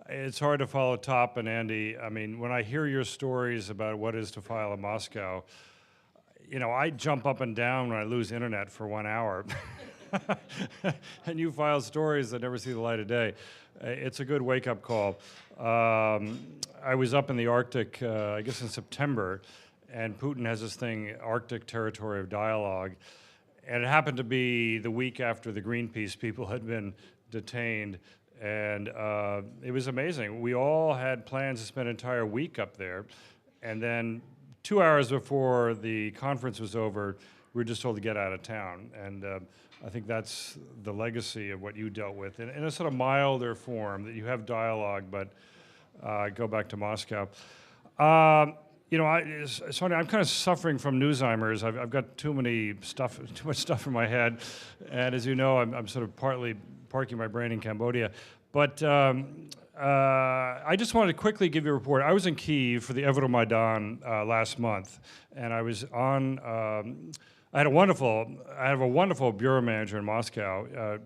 It's hard to follow Top and Andy. I mean, when I hear your stories about what it is to file in Moscow, I jump up and down when I lose internet for 1 hour. And you file stories that never see the light of day. It's a good wake-up call. I was up in the Arctic, I guess in September, and Putin has this thing, Arctic Territory of Dialogue, and it happened to be the week after the Greenpeace people had been detained, and it was amazing. We all had plans to spend an entire week up there, and then 2 hours before the conference was over, we were just told to get out of town. And I think that's the legacy of what you dealt with in a sort of milder form, that you have dialogue, but go back to Moscow. It's funny, I'm kind of suffering from Newsheimer's. I've got too much stuff in my head. And as you know, I'm sort of partly parking my brain in Cambodia. But I just wanted to quickly give you a report. I was in Kyiv for the Euromaidan last month, and I was on, I have a wonderful bureau manager in Moscow,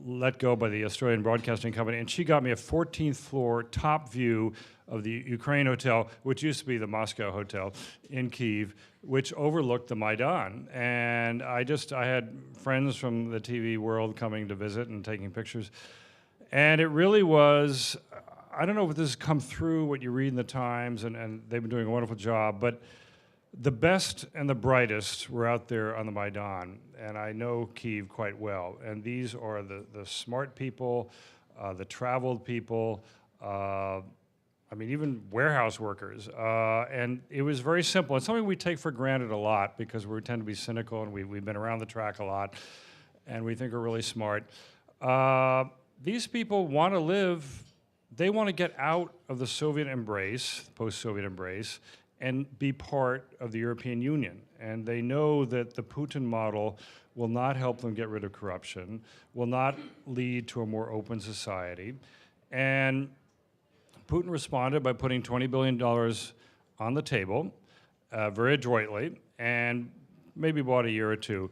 let go by the Australian Broadcasting Company, and she got me a 14th floor top view of the Ukraine Hotel, which used to be the Moscow Hotel in Kyiv, which overlooked the Maidan. And I had friends from the TV world coming to visit and taking pictures. And it really was, I don't know if this has come through what you read in the Times, and they've been doing a wonderful job, but the best and the brightest were out there on the Maidan, and I know Kyiv quite well. And these are the smart people, the traveled people, even warehouse workers. And it was very simple. It's something we take for granted a lot because we tend to be cynical, and we've been around the track a lot, and we think we're really smart. These people want to live, they want to get out of the Soviet embrace, post-Soviet embrace, and be part of the European Union. And they know that the Putin model will not help them get rid of corruption, will not lead to a more open society. And Putin responded by putting $20 billion on the table, very adroitly, and maybe bought a year or two.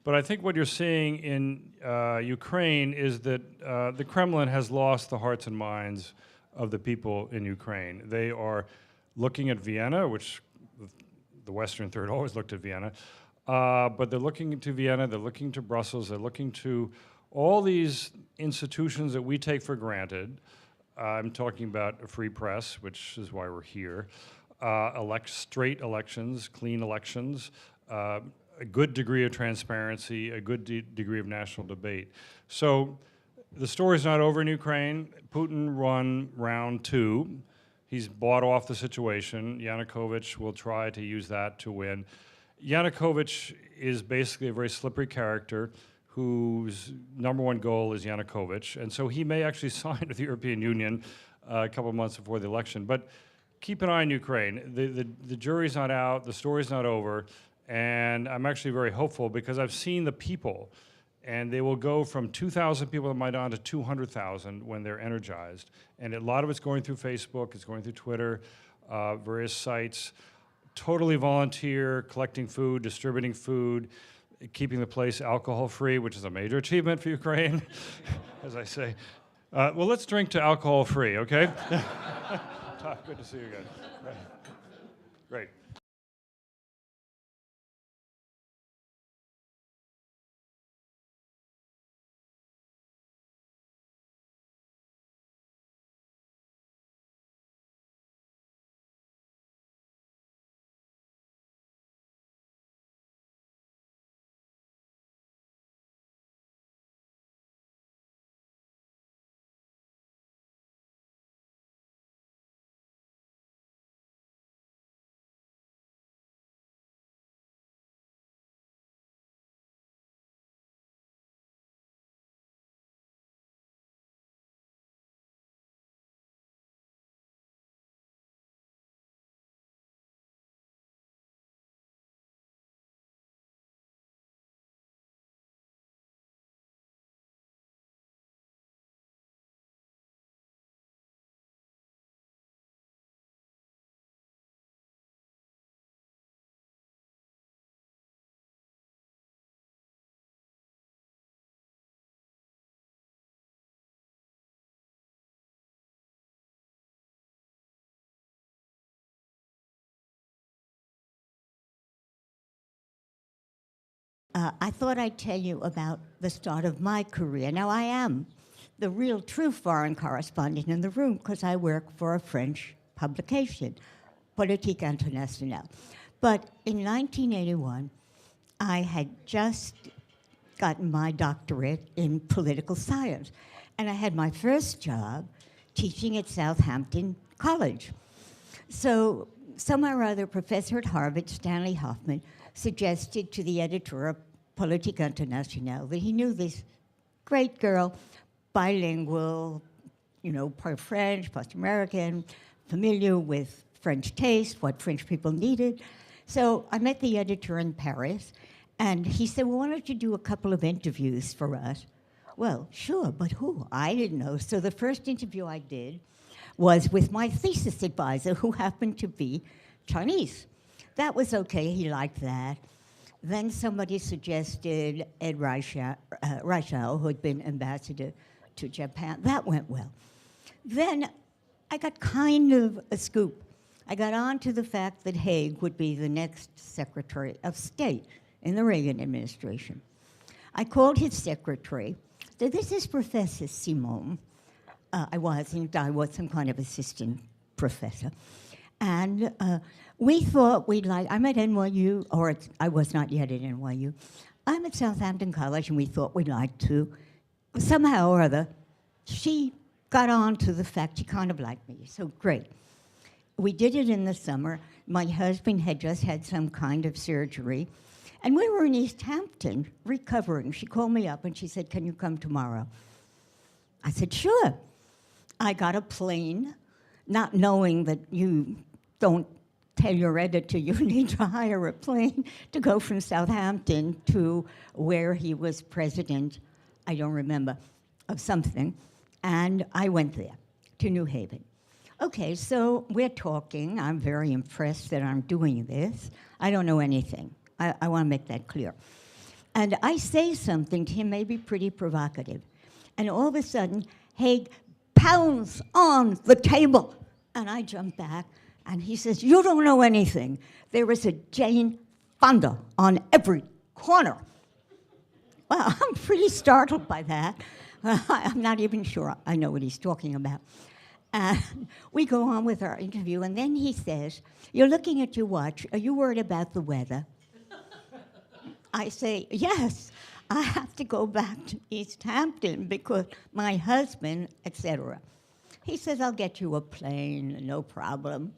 But I think what you're seeing in Ukraine is that the Kremlin has lost the hearts and minds of the people in Ukraine. They are looking at Vienna, which the Western Third always looked at Vienna, but they're looking to Vienna, they're looking to Brussels, they're looking to all these institutions that we take for granted. I'm talking about a free press, which is why we're here, straight elections, clean elections, a good degree of transparency, a good degree of national debate. So the story's not over in Ukraine. Putin won round 2. He's bought off the situation. Yanukovych will try to use that to win. Yanukovych is basically a very slippery character whose #1 goal is Yanukovych, and so he may actually sign with the European Union a couple of months before the election. But keep an eye on Ukraine. The jury's not out, the story's not over, and I'm actually very hopeful because I've seen the people, and they will go from 2,000 people at Maidan to 200,000 when they're energized. And a lot of it's going through Facebook, it's going through Twitter, various sites, totally volunteer, collecting food, distributing food, keeping the place alcohol-free, which is a major achievement for Ukraine, as I say. Well, let's drink to alcohol-free, okay? Good to see you again. Great. I thought I'd tell you about the start of my career. Now, I am the real true foreign correspondent in the room because I work for a French publication, Politique Internationale. But in 1981, I had just gotten my doctorate in political science, and I had my first job teaching at Southampton College. So somehow or other, a professor at Harvard, Stanley Hoffman, suggested to the editor of Politique Internationale that he knew this great girl, bilingual, part French, part American, familiar with French taste, what French people needed. So I met the editor in Paris, and he said, well, why don't you do a couple of interviews for us? Well, sure, but who? I didn't know. So the first interview I did was with my thesis advisor, who happened to be Chinese. That was okay, he liked that. Then somebody suggested Ed Reichel, who had been ambassador to Japan. That went well. Then I got kind of a scoop. I got on to the fact that Haig would be the next Secretary of State in the Reagan administration. I called his secretary, said, this is Professor Simon. I wasn't, I was some kind of assistant professor. And we thought we'd like, I'm at NYU, or I was not yet at NYU. I'm at Southampton College, and we thought we'd like to, somehow or other, she got on to the fact she kind of liked me, so great. We did it in the summer. My husband had just had some kind of surgery, and we were in East Hampton recovering. She called me up, and she said, can you come tomorrow? I said, sure. I got a plane, not knowing that you don't tell your editor you need to hire a plane to go from Southampton to where he was president, I don't remember, of something. And I went there, to New Haven. Okay, so we're talking. I'm very impressed that I'm doing this. I don't know anything. I want to make that clear. And I say something to him, maybe pretty provocative. And all of a sudden, Haig pounds on the table. And I jump back, and he says, you don't know anything. There is a Jane Fonda on every corner. Well, I'm pretty startled by that. I'm not even sure I know what he's talking about. And we go on with our interview, and then he says, you're looking at your watch. Are you worried about the weather? I say, yes, I have to go back to East Hampton because my husband, etc. He says, I'll get you a plane, no problem.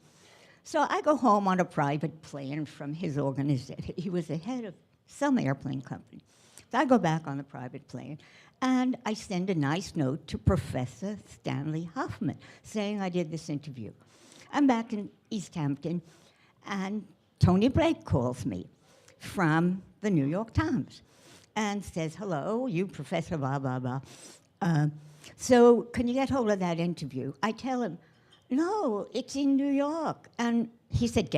So I go home on a private plane from his organization. He was the head of some airplane company. So I go back on the private plane, and I send a nice note to Professor Stanley Hoffman saying I did this interview. I'm back in East Hampton, and Tony Blake calls me from the New York Times and says, hello, you Professor blah, blah, blah. So can you get hold of that interview? I tell him, no, it's in New York. And he said,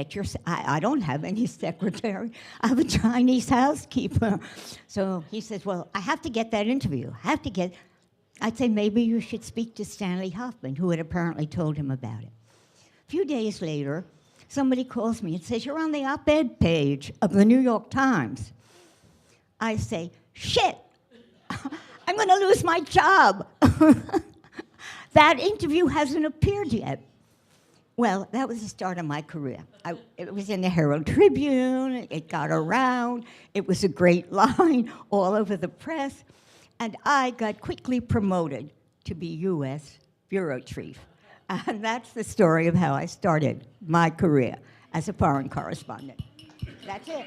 I don't have any secretary. I have a Chinese housekeeper. So he says, well, I have to get that interview. I'd say, maybe you should speak to Stanley Hoffman, who had apparently told him about it. A few days later, somebody calls me and says, you're on the op-ed page of the New York Times. I say, shit, I'm going to lose my job. That interview hasn't appeared yet. Well, that was the start of my career. It was in the Herald Tribune. It got around. It was a great line all over the press. And I got quickly promoted to be U.S. bureau chief. And that's the story of how I started my career as a foreign correspondent. That's it.